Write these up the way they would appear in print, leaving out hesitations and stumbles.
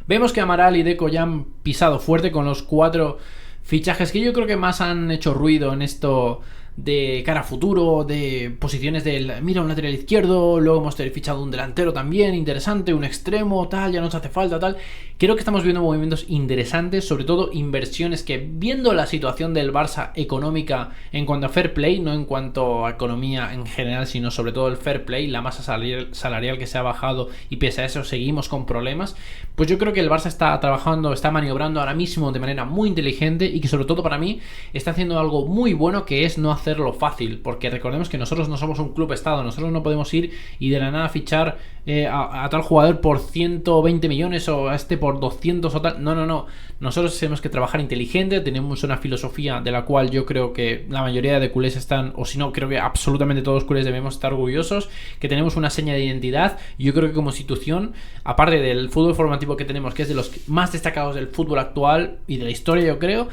Vemos que Amaral y Deco ya han pisado fuerte con los 4 fichajes que yo creo que más han hecho ruido en esto de cara a futuro, de posiciones del, mira, un lateral izquierdo, luego hemos fichado un delantero también interesante, un extremo, tal, ya nos hace falta, tal. Creo que estamos viendo movimientos interesantes, sobre todo inversiones que, viendo la situación del Barça económica en cuanto a fair play, no en cuanto a economía en general, sino sobre todo el fair play, la masa salarial que se ha bajado y pese a eso seguimos con problemas, pues yo creo que el Barça está trabajando, está maniobrando ahora mismo de manera muy inteligente y que sobre todo para mí está haciendo algo muy bueno, que es no hacerlo fácil, porque recordemos que nosotros no somos un club estado, nosotros no podemos ir y de la nada fichar a tal jugador por 120 millones o a este por 200 o tal. No, nosotros tenemos que trabajar inteligente, tenemos una filosofía de la cual yo creo que la mayoría de culés están, o si no, creo que absolutamente todos los culés debemos estar orgullosos, que tenemos una seña de identidad. Yo creo que como institución, aparte del fútbol formativo que tenemos, que es de los más destacados del fútbol actual y de la historia, yo creo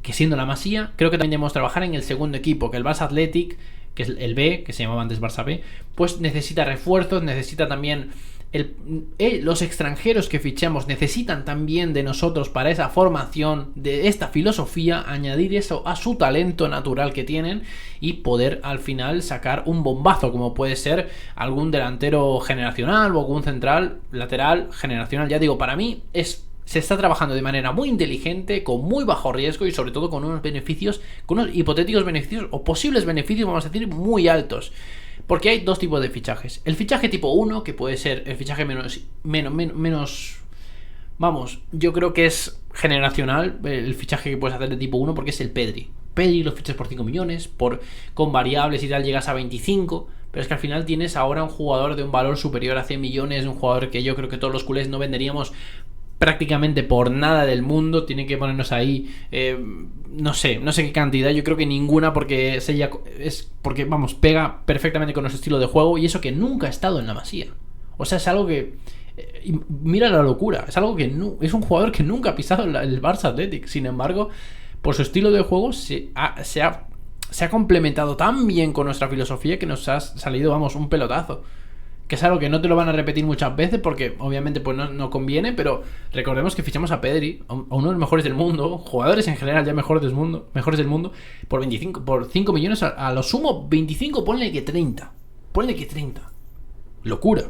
que siendo la Masía, creo que también debemos trabajar en el segundo equipo, que el Barça Athletic, que es el B, que se llamaba antes Barça B, pues necesita refuerzos, necesita también los extranjeros que fichamos necesitan también de nosotros para esa formación, de esta filosofía, añadir eso a su talento natural que tienen y poder al final sacar un bombazo, como puede ser algún delantero generacional o algún central lateral generacional. Ya digo, para mí se está trabajando de manera muy inteligente, con muy bajo riesgo y sobre todo con unos beneficios, con unos hipotéticos beneficios o posibles beneficios, vamos a decir, muy altos. Porque hay dos tipos de fichajes. El fichaje tipo 1, que puede ser el fichaje menos vamos, yo creo que es generacional el fichaje que puedes hacer de tipo 1, porque es el Pedri. Pedri lo fichas por 5 millones, con variables y tal llegas a 25, pero es que al final tienes ahora un jugador de un valor superior a 100 millones, un jugador que yo creo que todos los culés no venderíamos prácticamente por nada del mundo. Tienen que ponernos ahí no sé qué cantidad, yo creo que ninguna, porque porque vamos, pega perfectamente con nuestro estilo de juego, y eso que nunca ha estado en la Masía. O sea, es algo que mira la locura, es algo que es un jugador que nunca ha pisado el Barça Athletic. Sin embargo, por su estilo de juego se ha complementado tan bien con nuestra filosofía que nos ha salido, vamos, un pelotazo. Que es algo que no te lo van a repetir muchas veces porque obviamente pues no conviene, pero recordemos que fichamos a Pedri, a uno de los mejores del mundo, jugadores en general ya mejores del mundo, por 5 millones, a lo sumo 25, ponle que 30. Locura.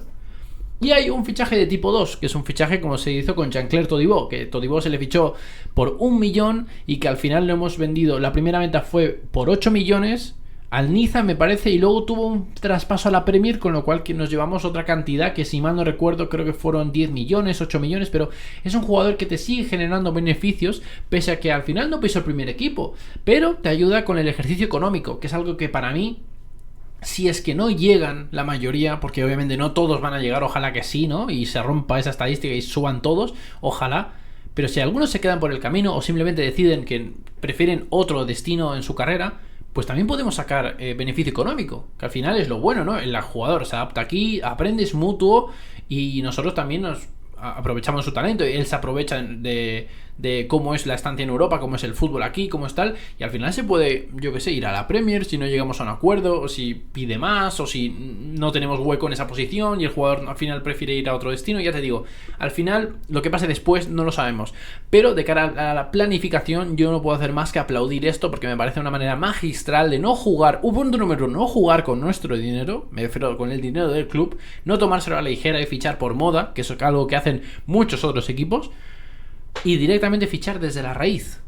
Y hay un fichaje de tipo 2, que es un fichaje como se hizo con Jean-Claire Todibo, que Todibo se le fichó por 1 millón y que al final lo hemos vendido. La primera venta fue por 8 millones al Niza, me parece, y luego tuvo un traspaso a la Premier, con lo cual que nos llevamos otra cantidad que, si mal no recuerdo, creo que fueron 10 millones, 8 millones, pero es un jugador que te sigue generando beneficios, pese a que al final no pisó el primer equipo, pero te ayuda con el ejercicio económico, que es algo que para mí, si es que no llegan la mayoría, porque obviamente no todos van a llegar, ojalá que sí, ¿no? Y se rompa esa estadística y suban todos, ojalá. Pero si algunos se quedan por el camino o simplemente deciden que prefieren otro destino en su carrera, pues también podemos sacar beneficio económico, que al final es lo bueno, ¿no? El jugador se adapta aquí, aprendes mutuo y nosotros también nos aprovechamos su talento, y él se aprovecha de cómo es la estancia en Europa, cómo es el fútbol aquí, cómo es tal, y al final se puede, yo que sé, ir a la Premier si no llegamos a un acuerdo, o si pide más, o si no tenemos hueco en esa posición y el jugador al final prefiere ir a otro destino. Ya te digo, al final lo que pase después no lo sabemos, pero de cara a la planificación yo no puedo hacer más que aplaudir esto, porque me parece una manera magistral de no jugar, punto número 1, no jugar con nuestro dinero, me refiero con el dinero del club, no tomárselo a la ligera y fichar por moda, que eso es algo que hacen muchos otros equipos, y directamente fichar desde la raíz,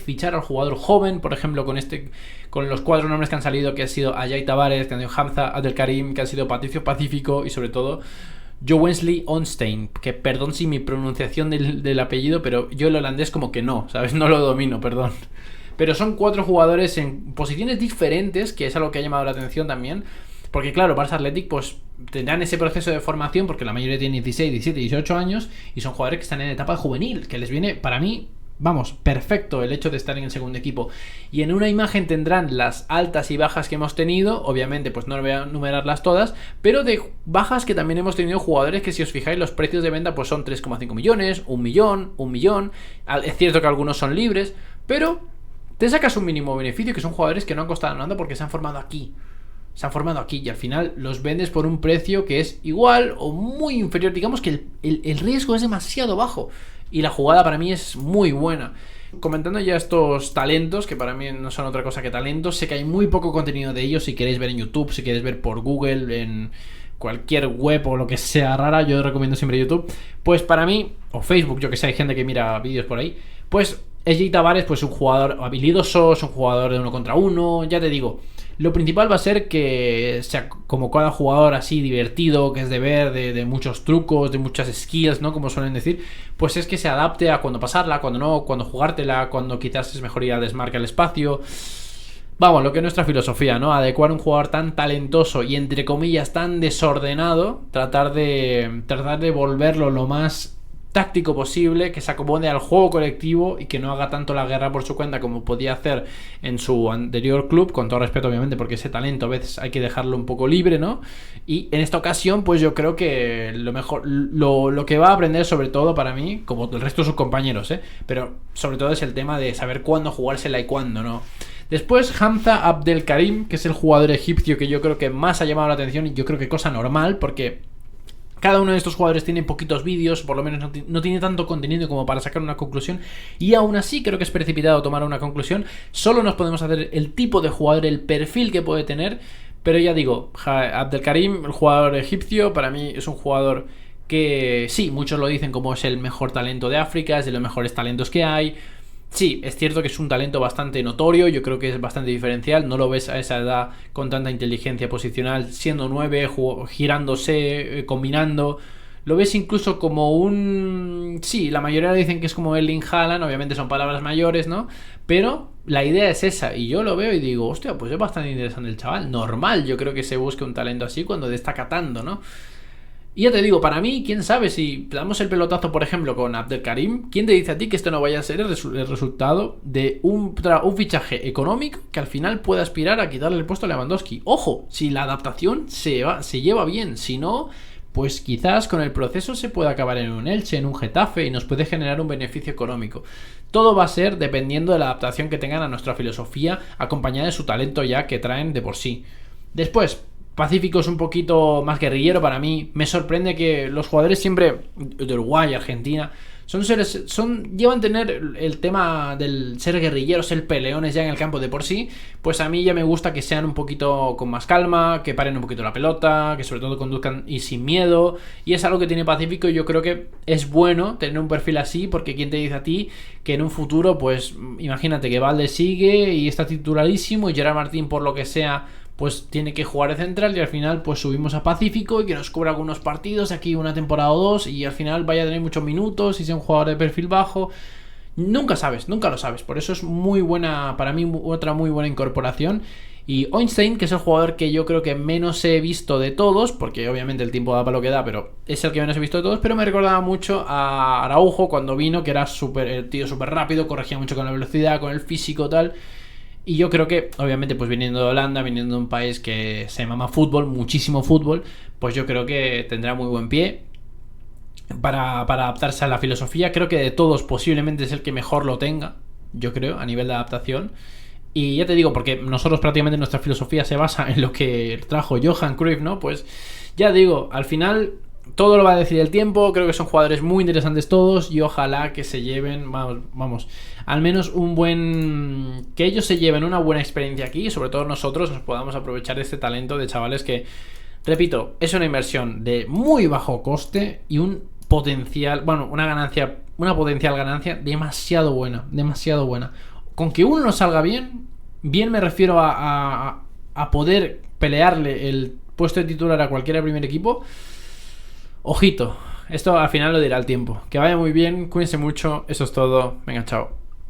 fichar al jugador joven, por ejemplo, con los 4 nombres que han salido, que han sido Ajay Tavares, que han sido Hamza Abdelkarim, que han sido Patricio Pacífico y sobre todo Joe Wesley Onstein, que perdón si mi pronunciación del apellido, pero yo el holandés como que no, ¿sabes? No lo domino, perdón. Pero son 4 jugadores en posiciones diferentes, que es algo que ha llamado la atención también. Porque claro, Barça Athletic pues tendrán ese proceso de formación, porque la mayoría tienen 16, 17, 18 años y son jugadores que están en etapa juvenil, que les viene, para mí, vamos, perfecto el hecho de estar en el segundo equipo. Y en una imagen tendrán las altas y bajas que hemos tenido, obviamente pues no voy a enumerarlas todas, pero de bajas que también hemos tenido jugadores que, si os fijáis, los precios de venta pues son 3,5 millones, 1 millón, es cierto que algunos son libres, pero te sacas un mínimo beneficio, que son jugadores que no han costado nada porque se han formado aquí. se han formado aquí y al final los vendes por un precio que es igual o muy inferior. Digamos que el riesgo es demasiado bajo y la jugada para mí es muy buena. Comentando ya estos talentos, que para mí no son otra cosa que talentos, sé que hay muy poco contenido de ellos. Si queréis ver en YouTube, si queréis ver por Google, en cualquier web o lo que sea rara, yo recomiendo siempre YouTube. Pues para mí, o Facebook, yo que sé, hay gente que mira vídeos por ahí, pues Eji Tavares, pues un jugador habilidoso, es un jugador de 1 contra 1, ya te digo. Lo principal va a ser que sea como cada jugador así divertido, que es de ver, de muchos trucos, de muchas skills, ¿no? Como suelen decir, pues es que se adapte a cuándo pasarla, cuándo no, cuándo jugártela, cuándo quizás es mejor ir a desmarcar el espacio. Vamos, lo que es nuestra filosofía, ¿no? Adecuar un jugador tan talentoso y entre comillas tan desordenado, tratar de volverlo lo más táctico posible, que se acomode al juego colectivo y que no haga tanto la guerra por su cuenta como podía hacer en su anterior club, con todo respeto obviamente, porque ese talento a veces hay que dejarlo un poco libre, ¿no? Y en esta ocasión pues yo creo que lo mejor, lo que va a aprender sobre todo para mí, como el resto de sus compañeros, pero sobre todo es el tema de saber cuándo jugársela y cuándo no. Después Hamza Abdelkarim, que es el jugador egipcio que yo creo que más ha llamado la atención y yo creo que cosa normal, porque cada uno de estos jugadores tiene poquitos vídeos, por lo menos no tiene tanto contenido como para sacar una conclusión. Y aún así creo que es precipitado tomar una conclusión. Solo nos podemos hacer el tipo de jugador, el perfil que puede tener. Pero ya digo, Abdelkarim, el jugador egipcio, para mí es un jugador que sí, muchos lo dicen como es el mejor talento de África, es de los mejores talentos que hay. Sí, es cierto que es un talento bastante notorio, yo creo que es bastante diferencial, no lo ves a esa edad con tanta inteligencia posicional, siendo 9, girándose, combinando, lo ves incluso como un... Sí, la mayoría dicen que es como Erling Haaland, obviamente son palabras mayores, ¿no? Pero la idea es esa, y yo lo veo y digo, hostia, pues es bastante interesante el chaval, normal, yo creo que se busque un talento así cuando destaca tanto, ¿no? Y ya te digo, para mí, quién sabe, si damos el pelotazo, por ejemplo, con Abdelkarim, ¿quién te dice a ti que esto no vaya a ser el resultado de un fichaje económico que al final pueda aspirar a quitarle el puesto a Lewandowski? Ojo, si la adaptación se lleva bien, si no, pues quizás con el proceso se puede acabar en un Elche, en un Getafe y nos puede generar un beneficio económico. Todo va a ser dependiendo de la adaptación que tengan a nuestra filosofía, acompañada de su talento ya que traen de por sí. Después, Pacífico es un poquito más guerrillero para mí. Me sorprende que los jugadores siempre de Uruguay, Argentina, llevan tener el tema del ser guerrilleros, ser peleones ya en el campo de por sí. Pues a mí ya me gusta que sean un poquito con más calma, que paren un poquito la pelota, que sobre todo conduzcan y sin miedo. Y es algo que tiene Pacífico y yo creo que es bueno tener un perfil así, porque quién te dice a ti que en un futuro, pues imagínate que Valde sigue y está titularísimo y Gerard Martín por lo que sea pues tiene que jugar de central y al final pues subimos a Pacífico y que nos cubra algunos partidos, aquí una temporada o dos y al final vaya a tener muchos minutos y sea un jugador de perfil bajo. Nunca sabes, nunca lo sabes. Por eso es muy buena, para mí otra muy buena incorporación. Y Einstein, que es el jugador que yo creo que menos he visto de todos, porque obviamente el tiempo da para lo que da, pero es el que menos he visto de todos, pero me recordaba mucho a Araujo cuando vino, que era el tío súper rápido, corregía mucho con la velocidad, con el físico tal. Y yo creo que, obviamente, pues viniendo de Holanda, viniendo de un país que se mama fútbol, muchísimo fútbol, pues yo creo que tendrá muy buen pie para adaptarse a la filosofía. Creo que de todos posiblemente es el que mejor lo tenga, yo creo, a nivel de adaptación. Y ya te digo, porque nosotros prácticamente nuestra filosofía se basa en lo que trajo Johan Cruyff, ¿no? Pues ya digo, al final todo lo va a decir el tiempo. Creo que son jugadores muy interesantes todos y ojalá que se lleven, vamos, al menos que ellos se lleven una buena experiencia aquí y sobre todo nosotros nos podamos aprovechar de este talento de chavales que, repito, es una inversión de muy bajo coste y un potencial, una potencial ganancia demasiado buena. Con que uno no salga bien me refiero a poder pelearle el puesto de titular a cualquier primer equipo. Ojito, esto al final lo dirá el tiempo. Que vaya muy bien, cuídense mucho, eso es todo, venga, chao.